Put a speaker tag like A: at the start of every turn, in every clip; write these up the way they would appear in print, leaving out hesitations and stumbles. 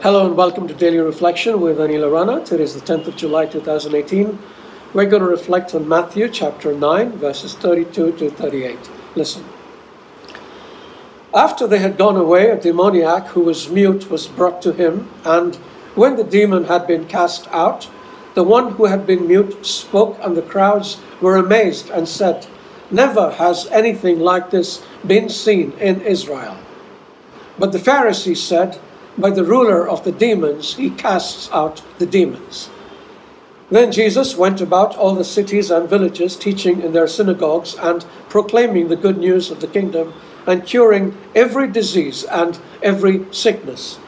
A: Hello and welcome to Daily Reflection with Aneel Aranha. Today is the 10th of July 2018. We're going to reflect on Matthew chapter 9 verses 32 to 38. Listen. After they had gone away, a demoniac who was mute was brought to him, and when the demon had been cast out, the one who had been mute spoke, and the crowds were amazed and said, "Never has anything like this been seen in Israel." But the Pharisees said, "By the ruler of the demons, he casts out the demons." Then Jesus went about all the cities and villages, teaching in their synagogues and proclaiming the good news of the kingdom and curing every disease and every sickness.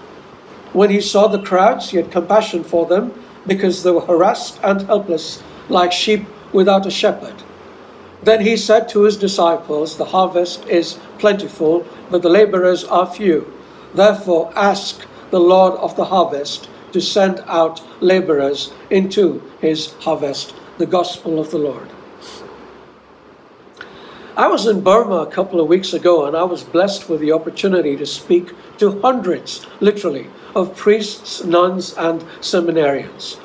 A: When he saw the crowds, he had compassion for them because they were harassed and helpless like sheep without a shepherd. Then he said to his disciples, "The harvest is plentiful, but the laborers are few. Therefore ask the Lord of the harvest to send out laborers into his harvest." The gospel of the Lord. I was in Burma a couple of weeks ago, and I was blessed with the opportunity to speak to hundreds, literally, of priests, nuns, and seminarians.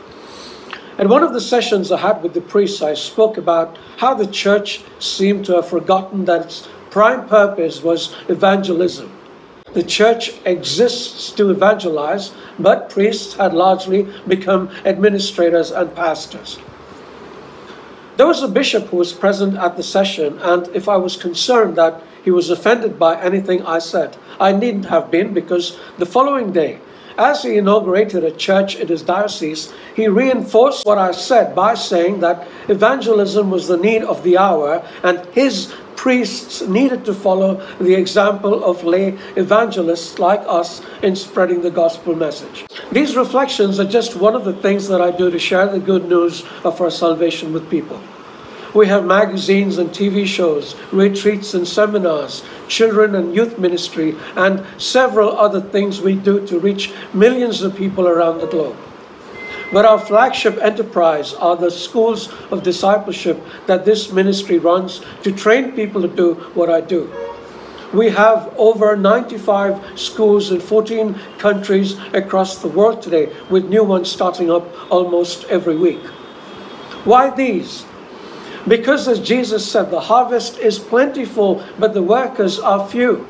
A: At one of the sessions I had with the priests, I spoke about how the church seemed to have forgotten that its prime purpose was evangelism. The church exists to evangelize, but priests had largely become administrators and pastors. There was a bishop who was present at the session, and if I was concerned that he was offended by anything I said, I needn't have been, because the following day, as he inaugurated a church in his diocese, he reinforced what I said by saying that evangelism was the need of the hour, and his priests needed to follow the example of lay evangelists like us in spreading the gospel message. These reflections are just one of the things that I do to share the good news of our salvation with people. We have magazines and TV shows, retreats and seminars, children and youth ministry, and several other things we do to reach millions of people around the globe. But our flagship enterprise are the schools of discipleship that this ministry runs to train people to do what I do. We have over 95 schools in 14 countries across the world today, with new ones starting up almost every week. Why these? Because, as Jesus said, the harvest is plentiful, but the workers are few.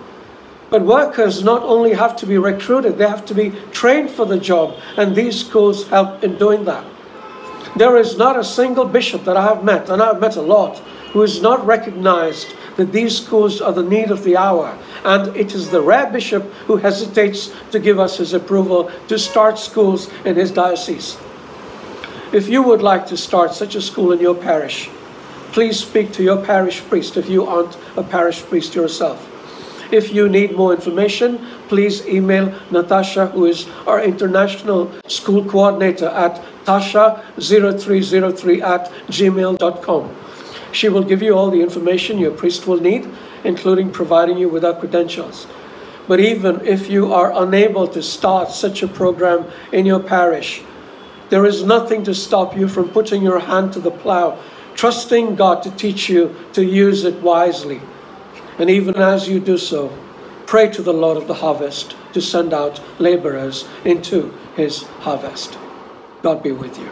A: But workers not only have to be recruited, they have to be trained for the job, and these schools help in doing that. There is not a single bishop that I have met, and I have met a lot, who has not recognized that these schools are the need of the hour. And it is the rare bishop who hesitates to give us his approval to start schools in his diocese. If you would like to start such a school in your parish, please speak to your parish priest if you aren't a parish priest yourself. If you need more information, please email Natasha, who is our international school coordinator, at tasha0303@gmail.com. She will give you all the information your priest will need, including providing you with our credentials. But even if you are unable to start such a program in your parish, there is nothing to stop you from putting your hand to the plow, trusting God to teach you to use it wisely. And even as you do so, pray to the Lord of the harvest to send out laborers into his harvest. God be with you.